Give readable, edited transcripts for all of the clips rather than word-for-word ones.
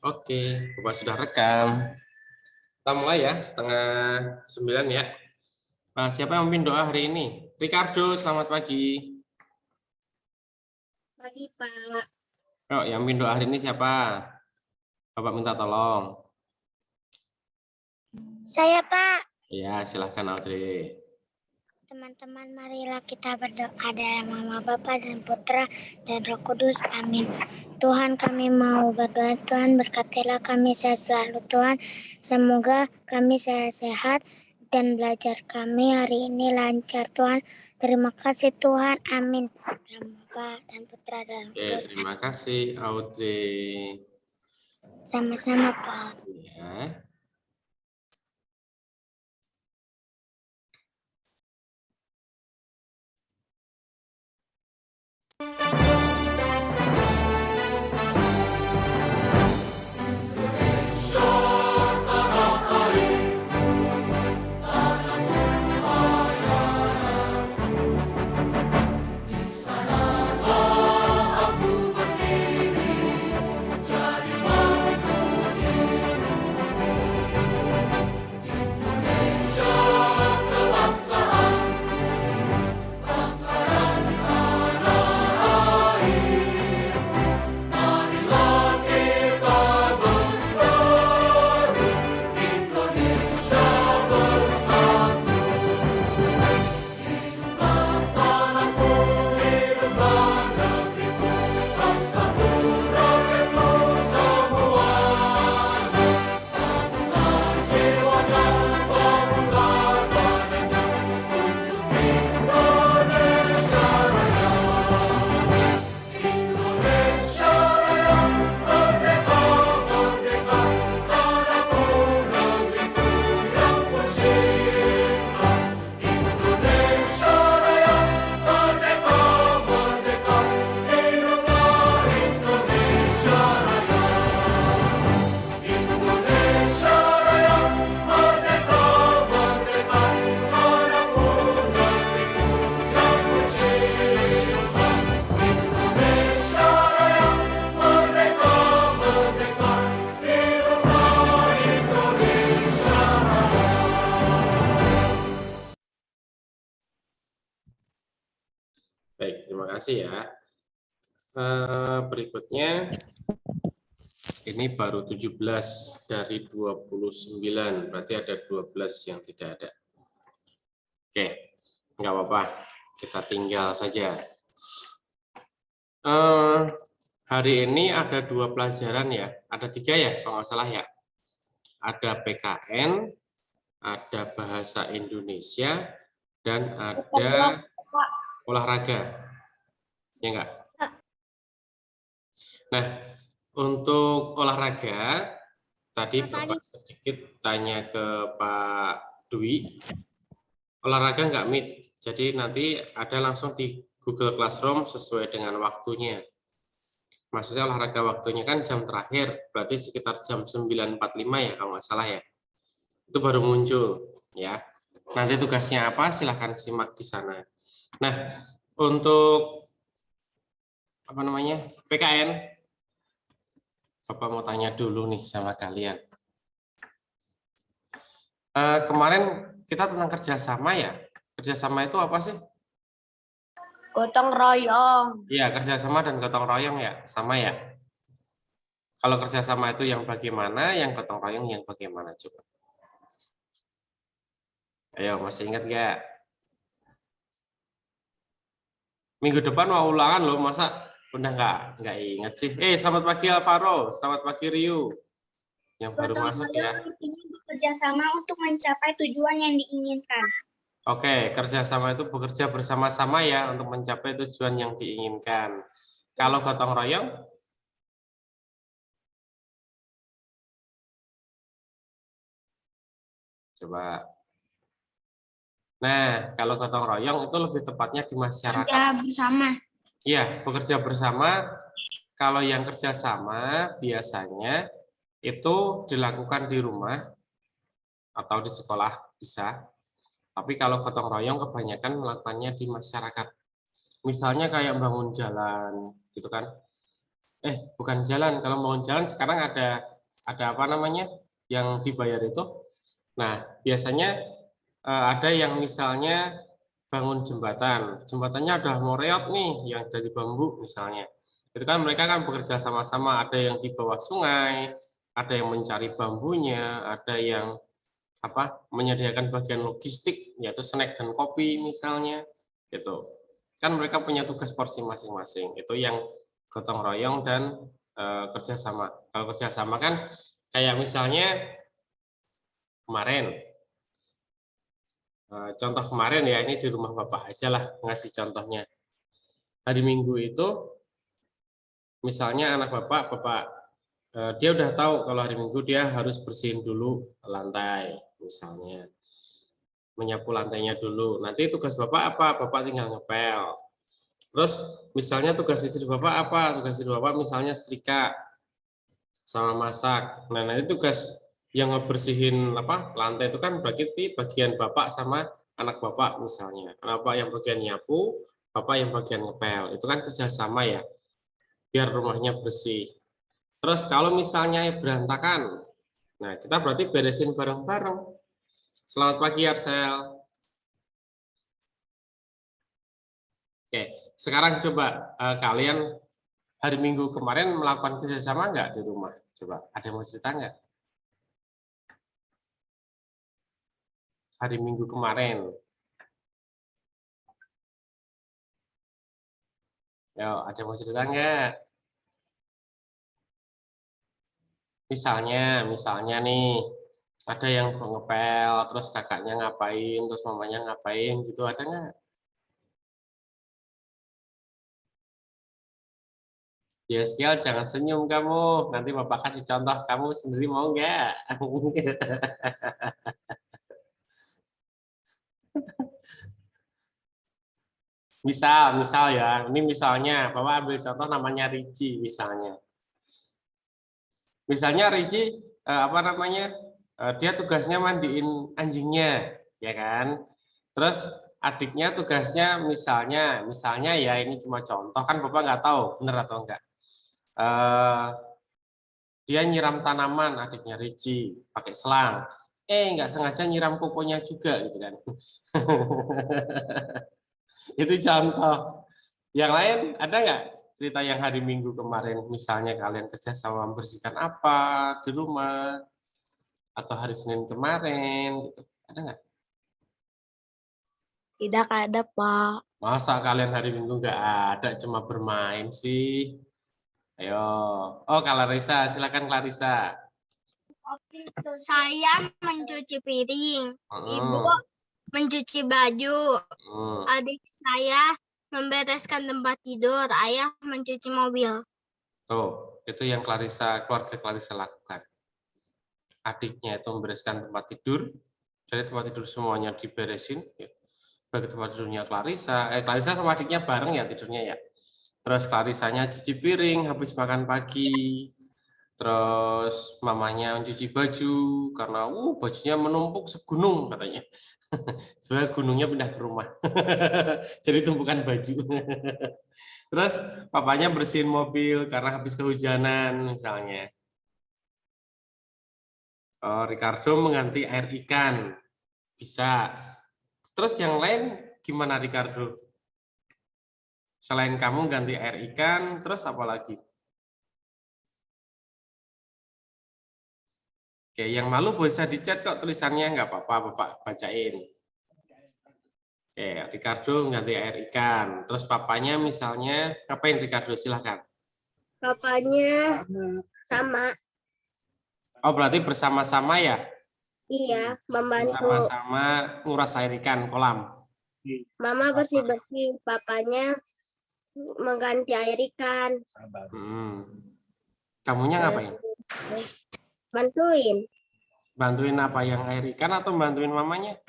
Oke, Bapak sudah rekam. Kita mulai ya, 8:30 ya. Nah, siapa yang memimpin doa hari ini? Ricardo, selamat pagi. Pagi, Pak. Oh, yang memimpin doa hari ini siapa? Bapak minta tolong. Saya, Pak. Ya, silahkan Audrey. Teman-teman, marilah kita berdoa dalam nama Bapa dan Putra dan Roh Kudus. Amin. Tuhan, kami mau berdoa. Tuhan, berkatilah kami sehat selalu. Tuhan, semoga kami sehat-sehat dan belajar kami hari ini lancar. Tuhan, terima kasih Tuhan. Amin. Dalam Bapa dan Putra dan Roh Oke, Kudus. terima kasih Audrey. Sama-sama, Pak. Ya. Baik, terima kasih ya. Berikutnya, ini baru 17 dari 29, berarti ada 12 yang tidak ada. Oke, nggak apa-apa, kita tinggal saja. Hari ini ada 2 pelajaran ya, ada 3 ya kalau nggak salah ya. Ada PKN, ada Bahasa Indonesia, dan ada olahraga. Ya enggak? Nah, untuk olahraga, tadi Bapak sedikit tanya ke Pak Dwi, olahraga enggak meet, jadi nanti ada langsung di Google Classroom sesuai dengan waktunya. Maksudnya olahraga waktunya kan jam terakhir, berarti sekitar jam 9.45 ya kalau nggak salah ya. Itu baru muncul ya. Nanti tugasnya apa silahkan simak di sana. Nah, untuk apa namanya PKN, Bapak mau tanya dulu nih sama kalian. Kemarin kita tentang kerjasama ya. Kerjasama itu apa sih? Gotong royong. Iya, kerjasama dan gotong royong ya, sama ya. Kalau kerjasama itu yang bagaimana, yang gotong royong yang bagaimana coba? Ayo, masih ingat nggak? Minggu depan mau ulangan loh, masa udah nggak inget sih? Selamat pagi Alvaro, selamat pagi Ryu, yang baru masuk ya. Ini bekerja sama untuk mencapai tujuan yang diinginkan. Oke, kerjasama itu bekerja bersama-sama ya untuk mencapai tujuan yang diinginkan. Kalau gotong royong? Coba. Nah, kalau gotong royong itu lebih tepatnya di masyarakat. Bekerja bersama. Iya, bekerja bersama. Kalau yang kerjasama biasanya itu dilakukan di rumah atau di sekolah bisa. Tapi kalau gotong royong kebanyakan melakukannya di masyarakat. Misalnya kayak bangun jalan, gitu kan. Bukan jalan. Kalau mau jalan sekarang ada apa namanya yang dibayar itu. Nah, biasanya ada yang misalnya bangun jembatan. Jembatannya udah mau reot nih, yang dari bambu misalnya. Itu kan mereka kan bekerja sama-sama. Ada yang di bawah sungai, ada yang mencari bambunya, ada yang menyediakan bagian logistik, yaitu snack dan kopi misalnya. Gitu. Kan mereka punya tugas porsi masing-masing. Itu yang gotong royong dan kerjasama. Kalau kerjasama kan kayak misalnya kemarin, contoh kemarin ya, ini di rumah Bapak aja lah ngasih contohnya. Hari Minggu itu misalnya anak Bapak dia udah tahu kalau hari Minggu dia harus bersihin dulu lantai misalnya. Menyapu lantainya dulu. Nanti tugas Bapak apa? Bapak tinggal ngepel. Terus misalnya tugas istri Bapak apa? Tugas istri Bapak misalnya setrika sama masak. Nah, nanti tugas yang ngebersihin lantai itu kan berarti bagian Bapak sama anak Bapak misalnya. Anak Bapak yang bagian nyapu, Bapak yang bagian ngepel. Itu kan kerjasama ya, biar rumahnya bersih. Terus kalau misalnya berantakan, nah kita berarti beresin bareng-bareng. Selamat pagi Arsel. Oke, sekarang coba kalian hari Minggu kemarin melakukan kerjasama nggak di rumah? Coba, ada yang mau cerita nggak? Hari Minggu kemarin. Yo, ada yang mau cerita nggak? Misalnya nih, ada yang ngepel, terus kakaknya ngapain, terus mamanya ngapain, gitu, ada nggak? Ya, Skill, jangan senyum kamu. Nanti Bapak kasih contoh, kamu sendiri mau nggak? Misal ya, ini misalnya, Bapak ambil contoh namanya Ricci misalnya. Misalnya Ricci, dia tugasnya mandiin anjingnya, ya kan? Terus adiknya tugasnya misalnya ya ini cuma contoh kan Bapak nggak tahu benar atau enggak. Dia nyiram tanaman adiknya Ricci pakai selang. Nggak sengaja nyiram kokonya juga gitu kan. Itu contoh. Yang lain ada nggak cerita yang hari Minggu kemarin misalnya kalian kerja sama membersihkan apa di rumah atau hari Senin kemarin gitu. Ada nggak? Tidak ada, Pak. Masa kalian hari Minggu nggak ada cuma bermain sih? Ayo. Oh, Clarissa, silakan Clarissa. Saya mencuci piring, Ibu Hmm. mencuci baju, Hmm. adik saya membereskan tempat tidur, ayah mencuci mobil. Tuh, itu yang keluarga Clarissa lakukan. Adiknya itu membereskan tempat tidur, jadi tempat tidur semuanya diberesin. Ya. Bagi tempat tidurnya Clarissa sama adiknya bareng ya tidurnya ya. Terus Clarissanya cuci piring habis makan pagi. Terus mamanya cuci baju karena bajunya menumpuk segunung katanya. Sebenarnya gunungnya pindah ke rumah. Jadi tumpukan baju. Terus papanya bersihin mobil karena habis kehujanan misalnya. Ricardo mengganti air ikan. Bisa. Terus yang lain gimana Ricardo? Selain kamu ganti air ikan, terus apa lagi? Oke, yang malu bisa dicat kok tulisannya, nggak apa-apa, Bapak bacain. Oke, Ricardo ganti air ikan. Terus papanya misalnya, ngapain Ricardo? Silahkan. Papanya sama, Oh, berarti bersama-sama ya? iya, membantu. Bersama-sama nguras air ikan kolam. Mama bersih-bersih, papanya mengganti air ikan. Kamunya ngapain? Bantuin. Bantuin apa? Yang air ikan atau bantuin mamanya?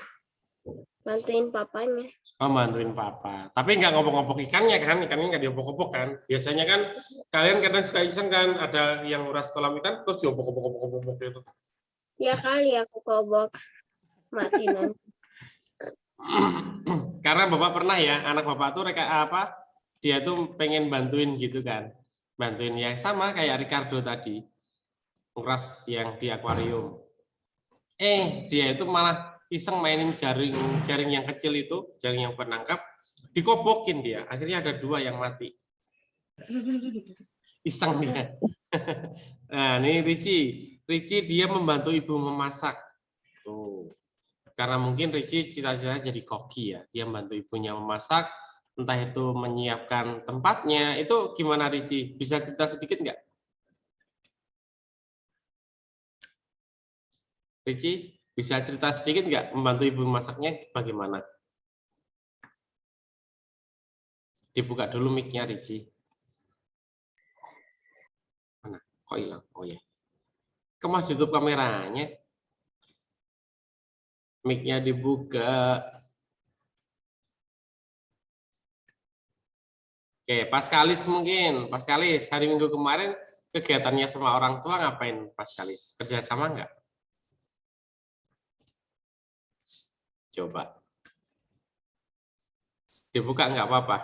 Bantuin papanya. Oh, bantuin papa. Tapi nggak ngopok-ngopok ikannya kan? Ikannya nggak diopok-opok kan? Biasanya kan kalian kadang suka iseng kan? Ada yang nguras kolam ikan terus diopok-opok gitu. Ya kali aku kobok. Mati nanti. Karena Bapak pernah ya, anak Bapak tuh dia tuh pengen bantuin gitu kan. bantuin ya, sama kayak Ricardo tadi, nguras yang di akuarium. Dia itu malah iseng mainin jaring yang kecil itu, jaring yang penangkap, dikopokin dia. Akhirnya ada 2 yang mati. Iseng dia. Nah, ini Ricci dia membantu ibu memasak. Tuh. Karena mungkin Ricci cita-citanya jadi koki ya. Dia membantu ibunya memasak, entah itu menyiapkan tempatnya. Itu gimana Ricci? Bisa cerita sedikit nggak? Ricci, bisa cerita sedikit nggak membantu ibu masaknya bagaimana? Dibuka dulu mic-nya Ricci. Mana? Kok hilang? Oh ya. Kemana tutup kameranya? Mic-nya dibuka. Oke, Paskalis mungkin. Paskalis, hari Minggu kemarin kegiatannya sama orang tua ngapain Paskalis? Kerja sama nggak? Coba. Dibuka nggak apa-apa.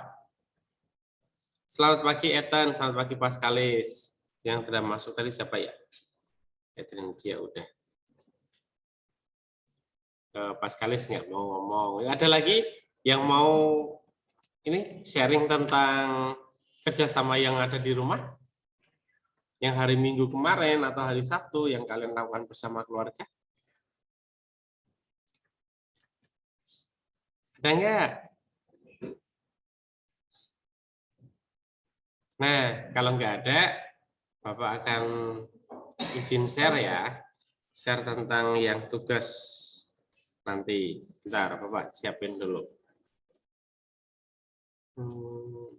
Selamat pagi Ethan, selamat pagi Paskalis. Yang tidak masuk tadi siapa ya? Ethan dia udah. Paskalis nggak mau ngomong. Ada lagi yang mau ini sharing tentang kerjasama yang ada di rumah? Yang hari Minggu kemarin atau hari Sabtu yang kalian lakukan bersama keluarga? Ada nggak? Nah, kalau nggak ada, Bapak akan izin share ya. Share tentang yang tugas nanti. Bentar, Bapak siapin dulu. Oh,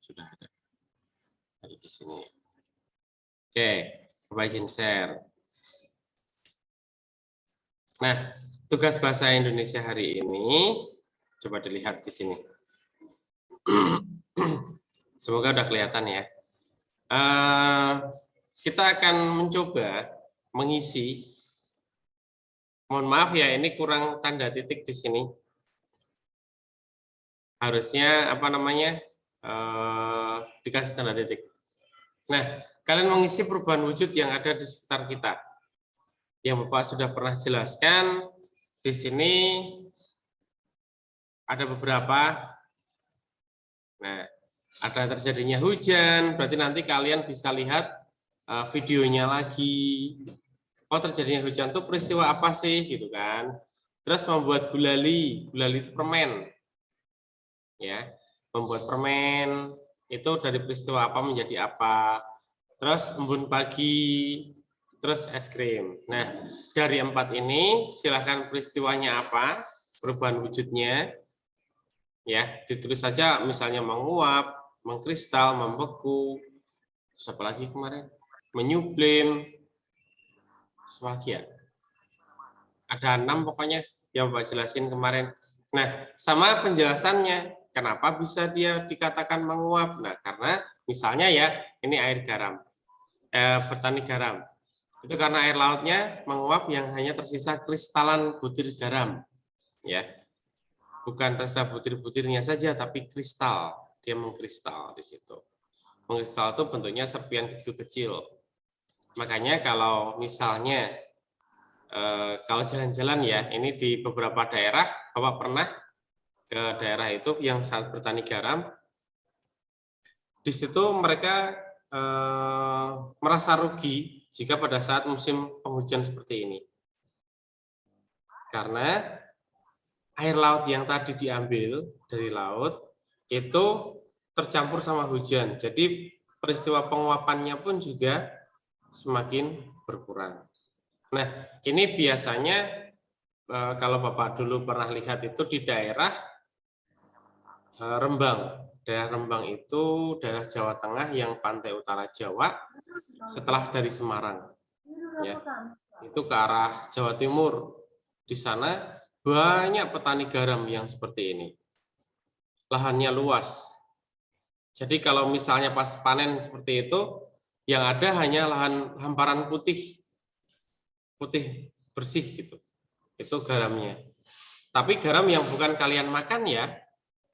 sudah ada. Ada di sini. Oke, Bapak izin share. Nah, tugas bahasa Indonesia hari ini, coba dilihat di sini. Semoga udah kelihatan ya. Kita akan mencoba mengisi. Mohon maaf ya, ini kurang tanda titik di sini. Harusnya apa namanya dikasih tanda titik. Nah, kalian mengisi perubahan wujud yang ada di sekitar kita. Yang Bapak sudah pernah jelaskan di sini ada beberapa. Nah, ada terjadinya hujan, berarti nanti kalian bisa lihat videonya lagi. Oh, terjadinya hujan itu peristiwa apa sih gitu kan? Terus membuat gulali itu permen. Ya, membuat permen itu dari peristiwa apa menjadi apa. Terus embun pagi, terus es krim. Nah, dari 4 ini silahkan peristiwanya apa, perubahan wujudnya. Ya, ditulis saja misalnya menguap, mengkristal, membeku, terus apa lagi kemarin? Menyublim, ya. Ada 6 pokoknya yang Bapak jelasin kemarin. Nah, sama penjelasannya, kenapa bisa dia dikatakan menguap? Nah, karena misalnya ya, ini air garam, petani garam. Itu karena air lautnya menguap yang hanya tersisa kristalan butir garam. Ya, bukan tersisa butir-butirnya saja, tapi kristal. Dia mengkristal di situ. Mengkristal itu bentuknya serpian kecil-kecil. Makanya kalau misalnya kalau jalan-jalan ya, ini di beberapa daerah, Bapak pernah ke daerah itu yang saat bertani garam, di situ mereka merasa rugi jika pada saat musim penghujan seperti ini. Karena air laut yang tadi diambil dari laut, itu tercampur sama hujan. Jadi peristiwa penguapannya pun juga semakin berkurang. Nah, ini biasanya kalau Bapak dulu pernah lihat itu di daerah Rembang. Daerah Rembang itu daerah Jawa Tengah yang pantai utara Jawa setelah dari Semarang. Ya, itu ke arah Jawa Timur. Di sana banyak petani garam yang seperti ini. Lahannya luas. Jadi kalau misalnya pas panen seperti itu, yang ada hanya lahan hamparan putih bersih gitu. Itu garamnya. Tapi garam yang bukan kalian makan ya,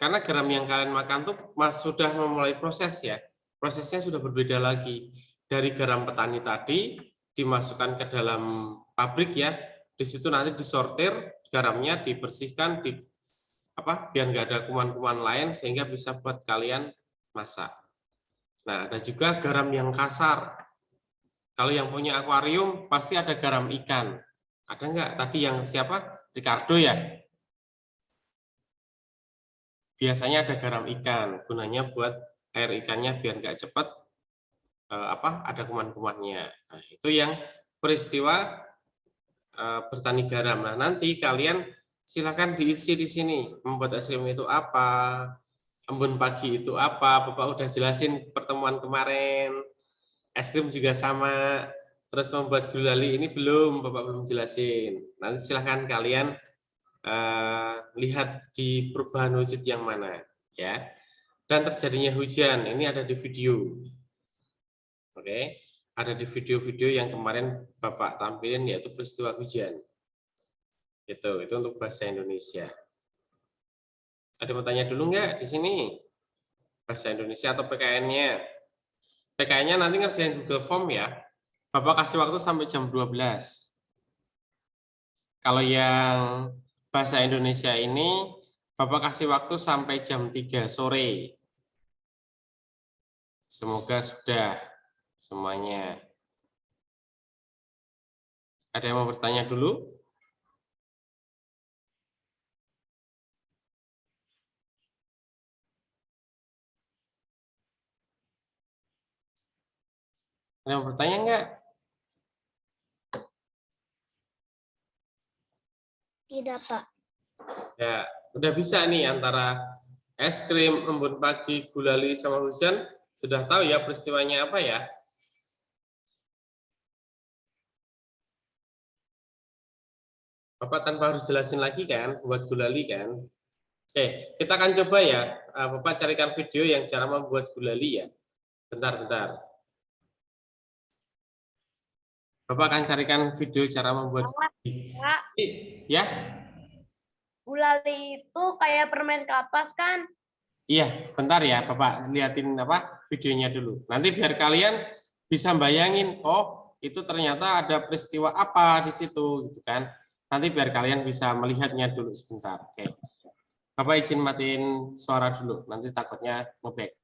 Karena garam yang kalian makan tuh sudah memulai proses ya. Prosesnya sudah berbeda lagi. Dari garam petani tadi dimasukkan ke dalam pabrik ya. Di situ nanti disortir garamnya, dibersihkan, biar nggak ada kuman-kuman lain sehingga bisa buat kalian masak. Nah, ada juga garam yang kasar. Kalau yang punya akuarium pasti ada garam ikan. Ada nggak? Tadi yang siapa? Ricardo ya? Biasanya ada garam ikan, gunanya buat air ikannya biar nggak cepat ada kuman-kumannya. Nah, itu yang peristiwa bertani garam. Nah, nanti kalian silakan diisi di sini. Membuat es krim itu apa? Embun pagi itu apa? Bapak udah jelasin pertemuan kemarin. Es krim juga sama. Terus membuat gulali ini belum, Bapak belum jelasin. Nanti silakan kalian lihat di perubahan wujud yang mana ya. Dan terjadinya hujan ini ada di video. Oke, ada di video-video yang kemarin Bapak tampilin yaitu peristiwa hujan. Itu untuk bahasa Indonesia. Ada mau tanya dulu nggak di sini? Bahasa Indonesia atau PKN-nya? PKN-nya nanti ngerjain Google Form ya. Bapak kasih waktu sampai jam 12. Kalau yang bahasa Indonesia ini Bapak kasih waktu sampai jam 3 sore. Semoga sudah semuanya. Ada yang mau bertanya dulu? Ada yang mau bertanya enggak? Tidak, Pak. Ya, udah bisa nih antara es krim, embun pagi, gulali, sama hujan. Sudah tahu ya peristiwanya apa ya? Bapak tanpa harus jelasin lagi kan, buat gulali kan? Oke, kita akan coba ya. Bapak carikan video yang cara membuat gulali ya. Bentar. Bapak akan carikan video cara membuat gulali. Pak, Ya? gulali itu kayak permen kapas kan? Iya, bentar ya, Bapak liatin videonya dulu. Nanti biar kalian bisa bayangin, oh itu ternyata ada peristiwa apa di situ, gitu kan? Nanti biar kalian bisa melihatnya dulu sebentar. Oke, Bapak izin matiin suara dulu, nanti takutnya nge-back.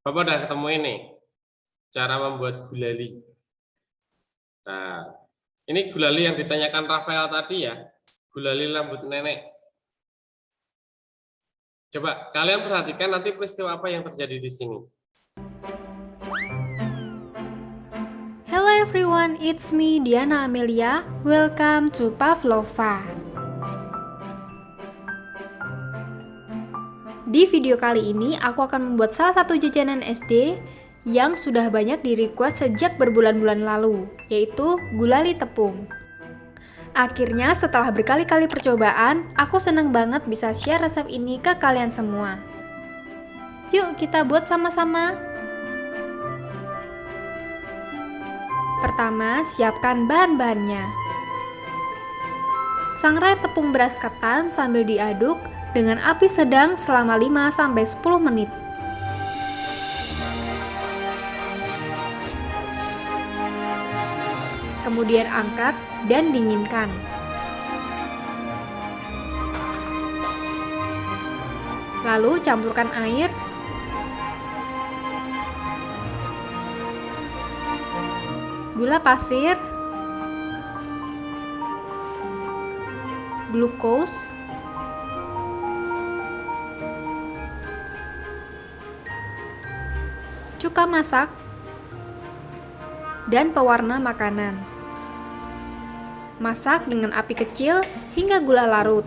Bapak udah ketemu ini, cara membuat gulali. Nah, ini gulali yang ditanyakan Rafael tadi ya, gulali rambut nenek. Coba kalian perhatikan nanti peristiwa apa yang terjadi di sini. Hello everyone, it's me Diana Amelia. Welcome to Pavlova. Di video kali ini, aku akan membuat salah satu jajanan SD yang sudah banyak di-request sejak berbulan-bulan lalu, yaitu gulali tepung. Akhirnya, setelah berkali-kali percobaan, aku senang banget bisa share resep ini ke kalian semua. Yuk kita buat sama-sama. Pertama, siapkan bahan-bahannya. Sangrai tepung beras ketan sambil diaduk dengan api sedang selama 5-10 menit. Kemudian angkat dan dinginkan. Lalu campurkan air, gula pasir, glukos, cuka masak, dan pewarna makanan. Masak dengan api kecil hingga gula larut.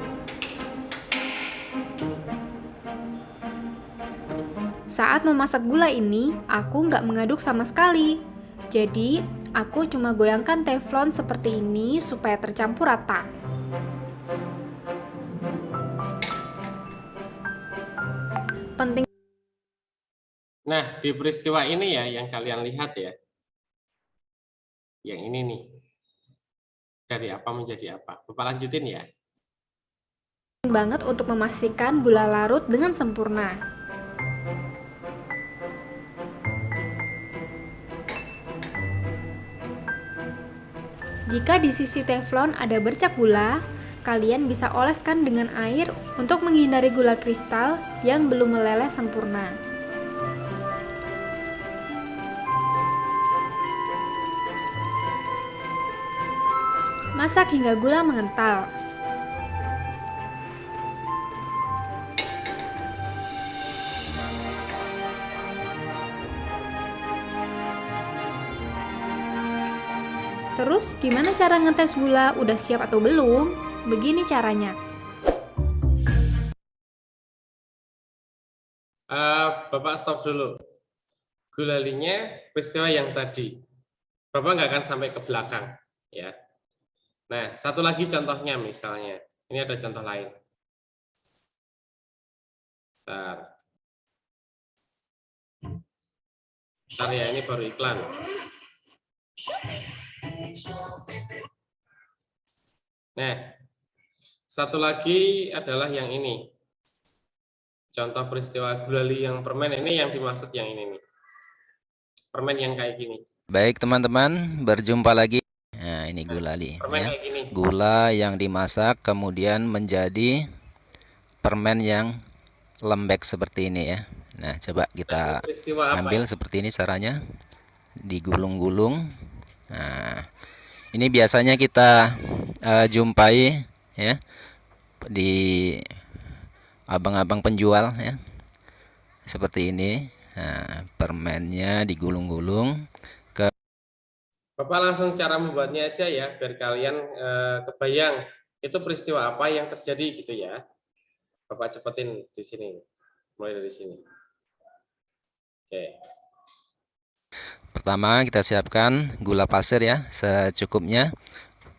Saat memasak gula ini, aku nggak mengaduk sama sekali. Jadi, aku cuma goyangkan teflon seperti ini supaya tercampur rata. Penting. Nah, di peristiwa ini ya yang kalian lihat ya. Yang ini nih. Dari apa menjadi apa. Bapak lanjutin ya. Banget untuk memastikan gula larut dengan sempurna. Jika di sisi teflon ada bercak gula, kalian bisa oleskan dengan air untuk menghindari gula kristal yang belum meleleh sempurna. Masak hingga gula mengental. Terus, gimana cara ngetes gula udah siap atau belum? Begini caranya. Bapak stop dulu. Gulalinya peristiwa yang tadi. Bapak nggak akan sampai ke belakang. Ya. Nah, satu lagi contohnya misalnya. Ini ada contoh lain. Bentar ya, ini baru iklan. Nah, satu lagi adalah yang ini. Contoh peristiwa gulali yang permen ini yang dimaksud yang ini nih. Permen yang kayak gini. Baik teman-teman, berjumpa lagi. Nah, ini gulali. Permen Ya. kayak gini. Gula yang dimasak kemudian menjadi permen yang lembek seperti ini ya. Nah, coba kita ambil seperti ini caranya. Digulung-gulung. Nah, ini biasanya kita jumpai ya di abang-abang penjual ya. Seperti ini. Nah, permennya digulung-gulung. Bapak langsung cara membuatnya aja ya, biar kalian kebayang itu peristiwa apa yang terjadi gitu ya. Bapak cepetin di sini, mulai dari sini. Oke. Pertama kita siapkan gula pasir ya, secukupnya.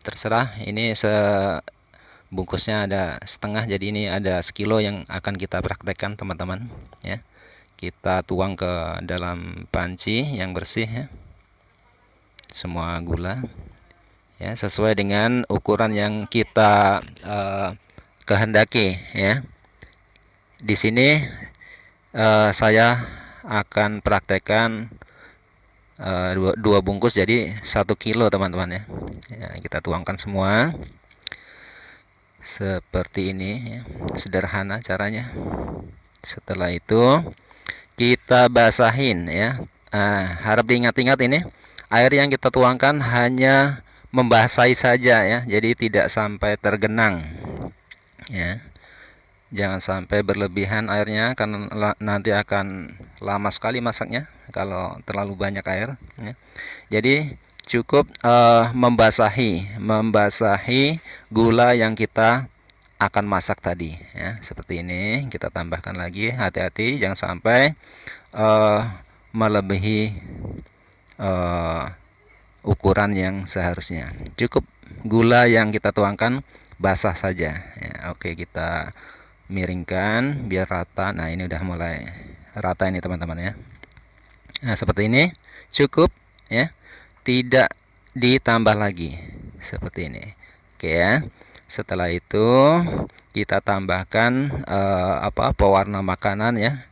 Terserah, ini sebungkusnya ada setengah, jadi ini ada sekilo yang akan kita praktekkan teman-teman ya. Kita tuang ke dalam panci yang bersih ya. Semua gula ya sesuai dengan ukuran yang kita kehendaki ya. Di sini saya akan praktekkan dua bungkus jadi 1 kilo teman-teman ya. Ya, kita tuangkan semua seperti ini ya. Sederhana caranya. Setelah itu kita basahin ya. Harap diingat-ingat ini air yang kita tuangkan hanya membasahi saja ya, jadi tidak sampai tergenang ya. Jangan sampai berlebihan airnya karena nanti akan lama sekali masaknya kalau terlalu banyak air ya. Jadi cukup membasahi gula yang kita akan masak tadi ya. Seperti ini kita tambahkan lagi, hati-hati jangan sampai melebihi ukuran yang seharusnya. Cukup gula yang kita tuangkan basah saja ya. Oke, kita miringkan biar rata. Nah, ini udah mulai rata ini teman-teman ya. Nah, seperti ini cukup ya, tidak ditambah lagi seperti ini. Oke ya. Setelah itu kita tambahkan pewarna makanan ya.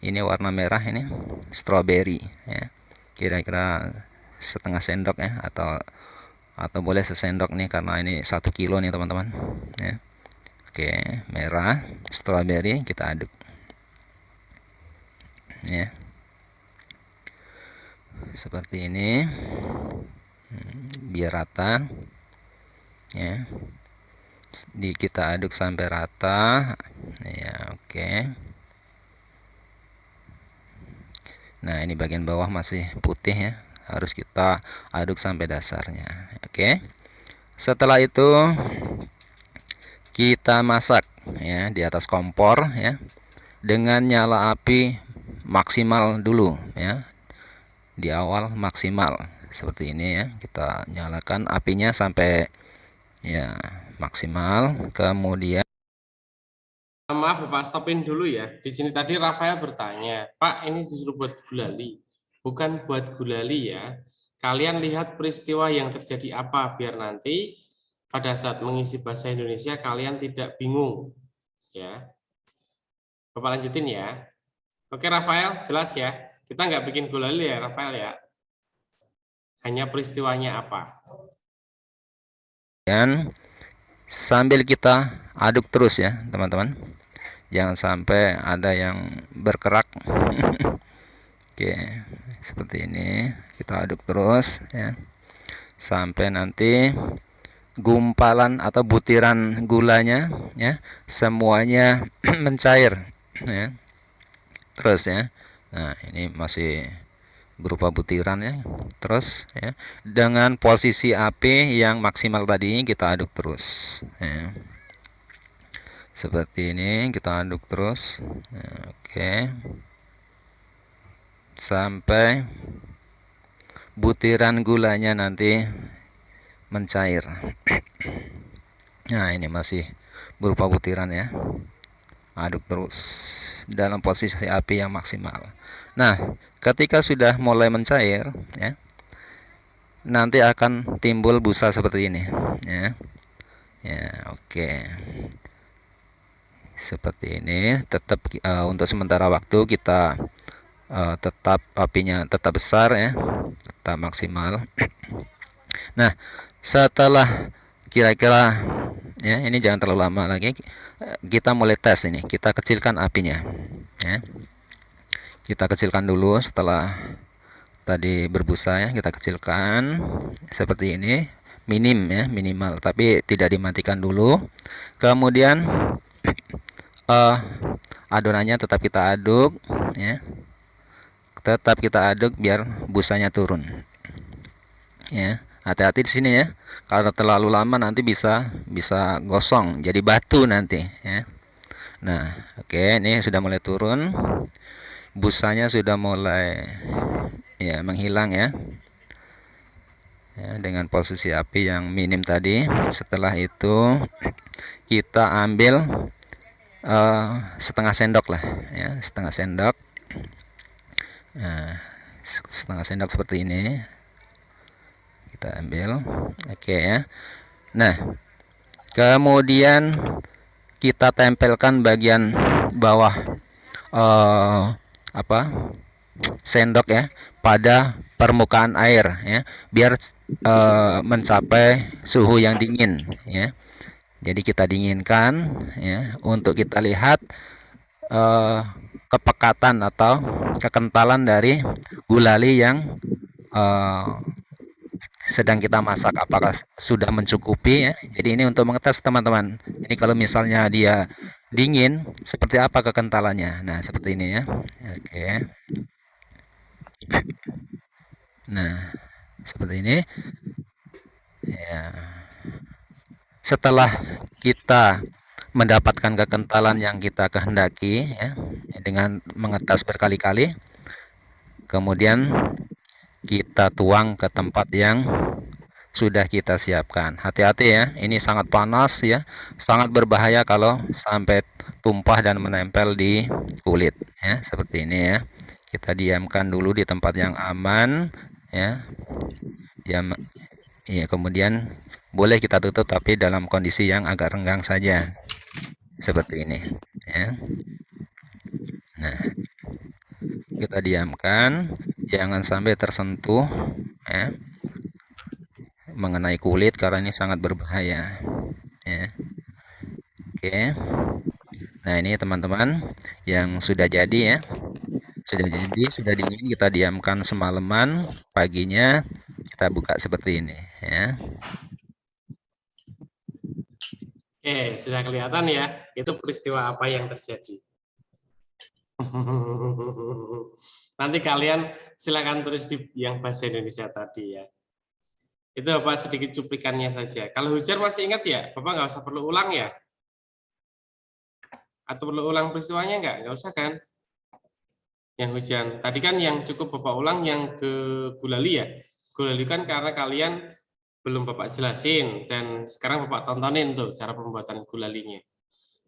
Ini warna merah, ini strawberry ya. Kira-kira setengah sendok ya, atau boleh sesendok nih karena ini 1 kilo nih teman-teman ya. Oke, merah strawberry kita aduk ya seperti ini biar rata ya. Kita aduk sampai rata ya. Oke. Nah, ini bagian bawah masih putih ya, harus kita aduk sampai dasarnya. Oke. Setelah itu kita masak ya di atas kompor ya dengan nyala api maksimal dulu ya. Di awal maksimal seperti ini ya. Kita nyalakan apinya sampai ya maksimal. Kemudian Maaf Bapak, stopin dulu ya. Di sini tadi Rafael bertanya, Pak ini disuruh buat gulali. Bukan buat gulali ya. Kalian lihat peristiwa yang terjadi apa, biar nanti pada saat mengisi bahasa Indonesia kalian tidak bingung. Ya, Bapak lanjutin ya. Oke Rafael, jelas ya. Kita nggak bikin gulali ya Rafael ya. Hanya peristiwanya apa. sambil kita aduk terus ya teman-teman. Jangan sampai ada yang berkerak. Oke, seperti ini kita aduk terus ya sampai nanti gumpalan atau butiran gulanya ya semuanya mencair ya. Terus ya. Nah, ini masih berupa butiran ya. Terus ya dengan posisi api yang maksimal tadi kita aduk terus ya. Seperti ini kita aduk terus ya, oke sampai butiran gulanya nanti mencair. Nah ini masih berupa butiran ya, aduk terus dalam posisi api yang maksimal. Nah ketika sudah mulai mencair ya, nanti akan timbul busa seperti ini ya. Ya oke. Seperti ini. Tetap untuk sementara waktu kita tetap apinya tetap besar ya, tetap maksimal. Nah setelah kira-kira ya ini jangan terlalu lama lagi, kita mulai tes ini. Kita kecilkan apinya ya. Kita kecilkan dulu setelah tadi berbusa ya, kita kecilkan seperti ini, minim ya, minimal, tapi tidak dimatikan dulu. Kemudian adonannya tetap kita aduk ya, tetap kita aduk biar busanya turun ya. Hati-hati di sini ya, kalau terlalu lama nanti bisa gosong jadi batu nanti ya. Nah oke, ini sudah mulai turun, busanya sudah mulai ya menghilang ya, dengan posisi api yang minim tadi. Setelah itu kita ambil setengah sendok lah ya, setengah sendok. Nah, setengah sendok seperti ini kita ambil, oke ya. Nah kemudian kita tempelkan bagian bawah sendok ya pada permukaan air ya, biar mencapai suhu yang dingin ya. Jadi kita dinginkan ya untuk kita lihat kepekatan atau kekentalan dari gulali yang sedang kita masak, apakah sudah mencukupi ya. Jadi ini untuk mengetes teman-teman. Ini kalau misalnya dia dingin, seperti apa kekentalannya. Nah seperti ini ya. Oke. Nah seperti ini ya. Setelah kita mendapatkan kekentalan yang kita kehendaki ya, dengan mengetes berkali-kali, kemudian kita tuang ke tempat yang sudah kita siapkan. Hati-hati ya, ini sangat panas ya, sangat berbahaya kalau sampai tumpah dan menempel di kulit ya, seperti ini ya. Kita diamkan dulu di tempat yang aman ya. Ya, kemudian boleh kita tutup tapi dalam kondisi yang agak renggang saja seperti ini ya. Nah kita diamkan, jangan sampai tersentuh ya mengenai kulit karena ini sangat berbahaya ya. Oke, nah ini teman-teman yang sudah jadi ya, sudah dingin, kita diamkan semalaman, paginya kita buka seperti ini ya. Oke, sudah kelihatan ya, itu peristiwa apa yang terjadi. Nanti kalian silakan tulis di yang bahasa Indonesia tadi ya. Itu Bapak sedikit cuplikannya saja. Kalau hujan masih ingat ya? Bapak nggak usah perlu ulang ya? Atau perlu ulang peristiwanya nggak? Nggak usah kan? Yang hujan. Tadi kan yang cukup Bapak ulang yang ke gulali ya? Gulali kan karena kalian belum Bapak jelasin. Dan sekarang Bapak tontonin tuh cara pembuatan gulalinya.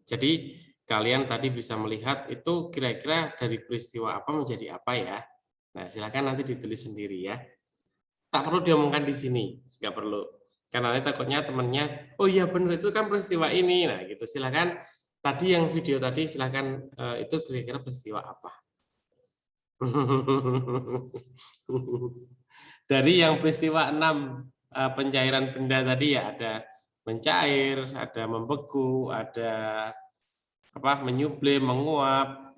Jadi kalian tadi bisa melihat itu kira-kira dari peristiwa apa menjadi apa ya. Nah silakan nanti ditulis sendiri ya. Tak perlu diomongkan di sini, nggak perlu. Karena nanti takutnya temannya, oh iya benar itu kan peristiwa ini. Nah gitu silakan. Tadi yang video tadi silakan itu kira-kira peristiwa apa. Dari yang peristiwa 6 pencairan benda tadi ya ada mencair, ada membeku, ada apa menyublim, menguap,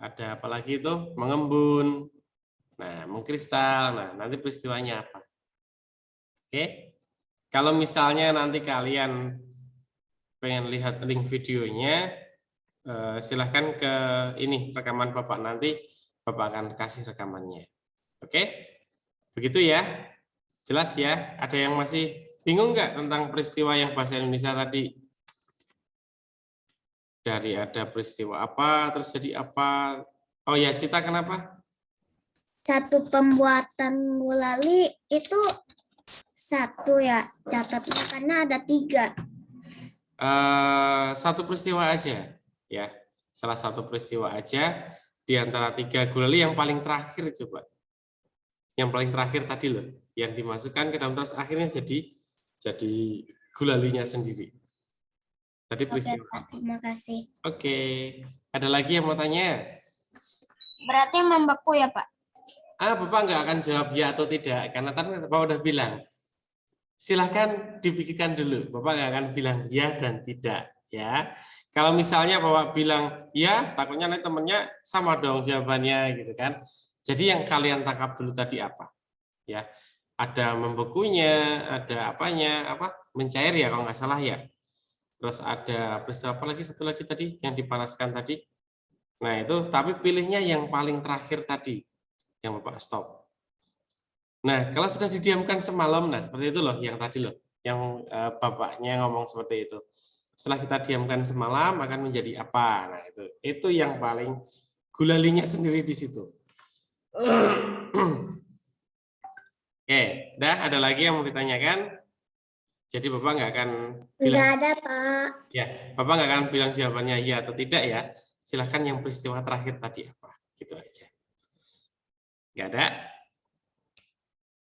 ada apalagi itu mengembun, nah mengkristal. Nah nanti peristiwanya apa? Oke, kalau misalnya nanti kalian pengen lihat link videonya, silahkan ke ini rekaman Bapak, nanti Bapak akan kasih rekamannya. Oke, begitu ya, jelas ya. Ada yang masih bingung nggak tentang peristiwa yang bahasa Indonesia tadi? Dari ada peristiwa apa, terus jadi apa? Oh ya, Cita kenapa? Satu pembuatan gulali itu satu ya catatnya karena ada 3. Satu peristiwa aja, ya. Salah satu peristiwa aja di antara 3 gulali yang paling terakhir coba. Yang paling terakhir tadi loh, yang dimasukkan ke dalam terus akhirnya jadi gulalinya sendiri. Tadi Oke, peristiwa. Pak, terima kasih. Oke, ada lagi yang mau tanya? Berarti membeku ya, Pak? Bapak nggak akan jawab ya atau tidak, karena tadi Bapak udah bilang. Silahkan dipikirkan dulu, Bapak nggak akan bilang ya dan tidak. Ya, kalau misalnya Bapak bilang ya, takutnya nanti temennya sama dong jawabannya gitu kan. Jadi yang kalian tangkap dulu tadi apa? Ya, ada membekunya, ada apanya, apa mencair ya kalau nggak salah ya. Terus ada peristiwa apa lagi, satu lagi tadi yang dipanaskan tadi. Nah itu, tapi pilihnya yang paling terakhir tadi, yang Bapak stop. Nah kalau sudah didiamkan semalam, nah seperti itu loh, yang tadi loh, yang Bapaknya ngomong seperti itu. Setelah kita diamkan semalam akan menjadi apa? Nah itu yang paling gulalinya sendiri di situ. Oke, dah ada lagi yang mau ditanyakan? Jadi Bapak nggak akan bilang. Nggak ada, Pak. Ya, Bapak nggak akan bilang jawabannya ya atau tidak ya. Silahkan yang peristiwa terakhir tadi apa, gitu aja. Nggak ada?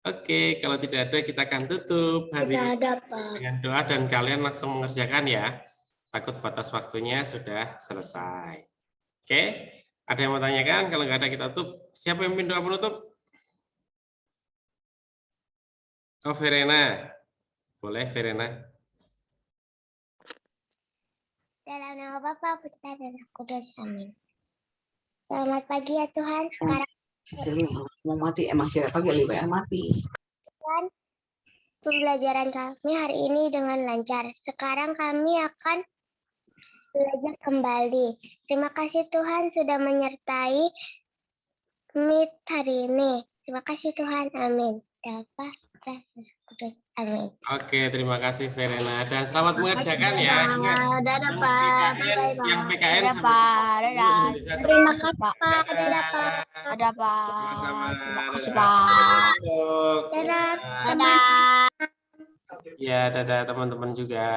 Oke, kalau tidak ada kita akan tutup hari Nggak ini ada, Pak. dengan doa dan kalian langsung mengerjakan ya. Takut batas waktunya sudah selesai. Oke, ada yang mau tanyakan? Kalau nggak ada kita tutup. Siapa yang pimpin doa penutup? Oh, Verena. Boleh, Verena. Dalam nama Bapa, Putra, dan Roh Kudus. Amin. Selamat pagi ya Tuhan. Sekarang mau mati masih ada pagi lebih mati. pembelajaran kami hari ini dengan lancar. Sekarang kami akan belajar kembali. Terima kasih Tuhan sudah menyertai Meet hari ini. Terima kasih Tuhan. Amin. Bapa, Putra, dan Roh Kudus. Amin. Oke, terima kasih Verena dan selamat mengerjakan ya. Ingat, Dadah, yang Pak. PKN, yang PKN Dadah, sampai Pak. ketemu Dadah. Indonesia sampai Terima ketemu. kasih Pak. Dadah Pak. Dadah, Pak. Sama-sama. Terima kasih, Dadah. Pak. Sampai besok. Dadah. Dadah. Ya, dadah teman-teman juga.